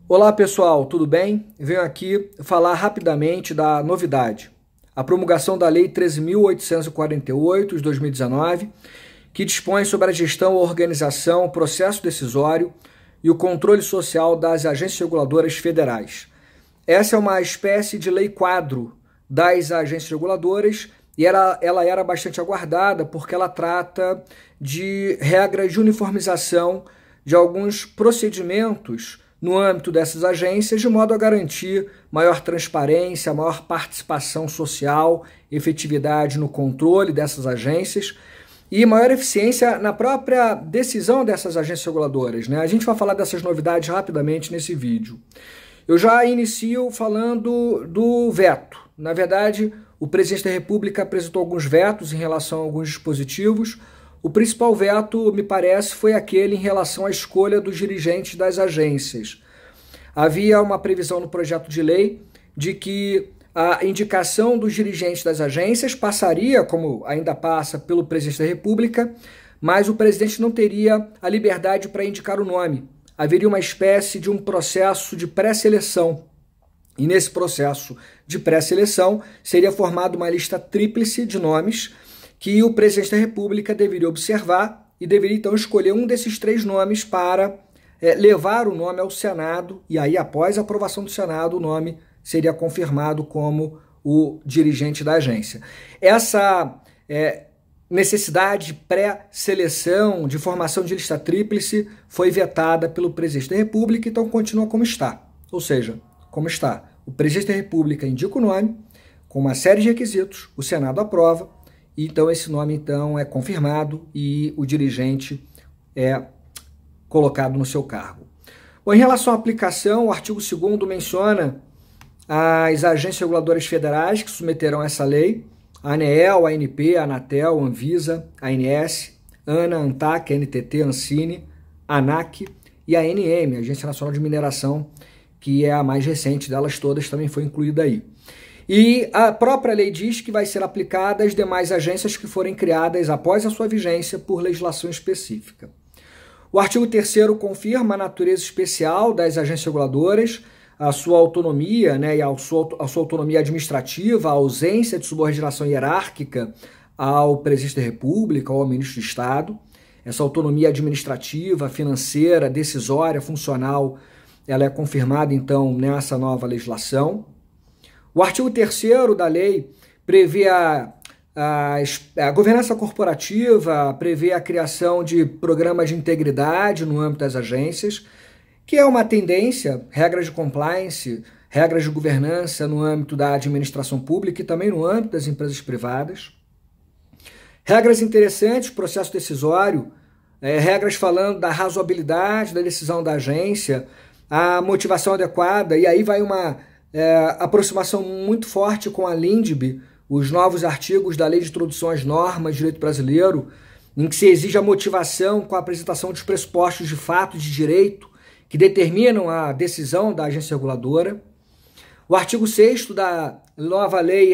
Olá pessoal, tudo bem? Venho aqui falar rapidamente da novidade, a promulgação da Lei 13.848 de 2019, que dispõe sobre a gestão, a organização, o processo decisório e o controle social das agências reguladoras federais. Essa é uma espécie de lei quadro das agências reguladoras e ela era bastante aguardada porque ela trata de regras de uniformização de alguns procedimentos no âmbito dessas agências, de modo a garantir maior transparência, maior participação social, efetividade no controle dessas agências e maior eficiência na própria decisão dessas agências reguladoras, né? A gente vai falar dessas novidades rapidamente nesse vídeo. Eu já inicio falando do veto. Na verdade, o presidente da República apresentou alguns vetos em relação a alguns dispositivos. O principal veto, me parece, foi aquele em relação à escolha dos dirigentes das agências. Havia uma previsão no projeto de lei de que a indicação dos dirigentes das agências passaria, como ainda passa, pelo presidente da República, mas o presidente não teria a liberdade para indicar o nome. Haveria uma espécie de um processo de pré-seleção. E nesse processo de pré-seleção seria formada uma lista tríplice de nomes que o presidente da República deveria observar e deveria então escolher um desses três nomes para levar o nome ao Senado, e aí após a aprovação do Senado o nome seria confirmado como o dirigente da agência. Essa necessidade de pré-seleção, de formação de lista tríplice foi vetada pelo presidente da República, então continua como está. Ou seja, como está. O presidente da República indica o nome com uma série de requisitos, o Senado aprova, e então esse nome então é confirmado e o dirigente é colocado no seu cargo. Bom, em relação à aplicação, o artigo 2º menciona as agências reguladoras federais que submeterão essa lei, a ANEEL, a ANP, a Anatel, a Anvisa, a ANS, ANA, ANTAC, a NTT, a Ancine, a ANAC e a ANM, a Agência Nacional de Mineração, que é a mais recente delas todas, também foi incluída aí. E a própria lei diz que vai ser aplicada às demais agências que forem criadas após a sua vigência por legislação específica. O artigo 3º confirma a natureza especial das agências reguladoras, a sua autonomia, né, e a sua autonomia administrativa, a ausência de subordinação hierárquica ao presidente da República ou ao ministro de Estado. Essa autonomia administrativa, financeira, decisória, funcional, ela é confirmada então nessa nova legislação. O artigo 3º da lei prevê a governança corporativa, prevê a criação de programas de integridade no âmbito das agências, que é uma tendência, regras de compliance, regras de governança no âmbito da administração pública e também no âmbito das empresas privadas. Regras interessantes, processo decisório, regras falando da razoabilidade da decisão da agência, a motivação adequada, e aí vai uma aproximação muito forte com a LINDB, os novos artigos da Lei de Introdução às Normas de Direito Brasileiro, em que se exige a motivação com a apresentação dos pressupostos de fato e de direito que determinam a decisão da agência reguladora. O artigo 6º da nova lei,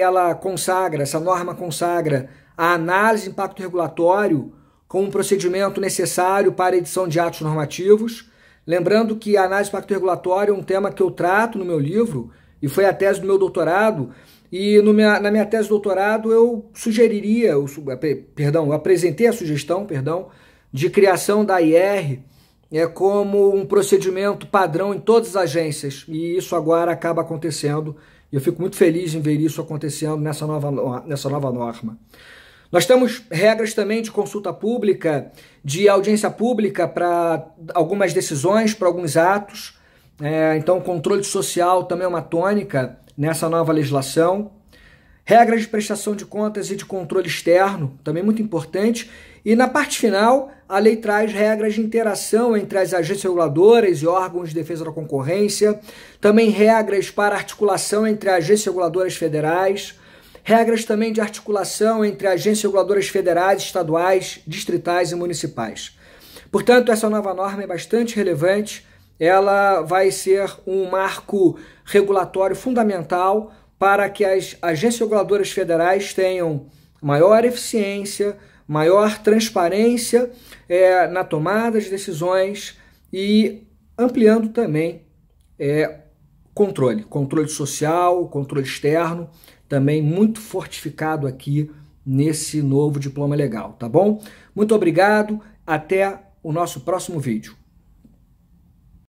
essa norma consagra a análise de impacto regulatório como um procedimento necessário para a edição de atos normativos. Lembrando que a análise de impacto regulatório é um tema que eu trato no meu livro e foi a tese do meu doutorado, e na minha tese de doutorado eu apresentei a sugestão, de criação da IR como um procedimento padrão em todas as agências, e isso agora acaba acontecendo, e eu fico muito feliz em ver isso acontecendo nessa nova norma. Nós temos regras também de consulta pública, de audiência pública para algumas decisões, para alguns atos. Então, controle social também é uma tônica nessa nova legislação. Regras de prestação de contas e de controle externo, também muito importante. E na parte final, a lei traz regras de interação entre as agências reguladoras e órgãos de defesa da concorrência, também regras para articulação entre agências reguladoras federais, regras também de articulação entre agências reguladoras federais, estaduais, distritais e municipais. Portanto, essa nova norma é bastante relevante, ela vai ser um marco regulatório fundamental para que as agências reguladoras federais tenham maior eficiência, maior transparência na tomada de decisões e ampliando também controle social, controle externo, também muito fortificado aqui nesse novo diploma legal, tá bom? Muito obrigado, até o nosso próximo vídeo.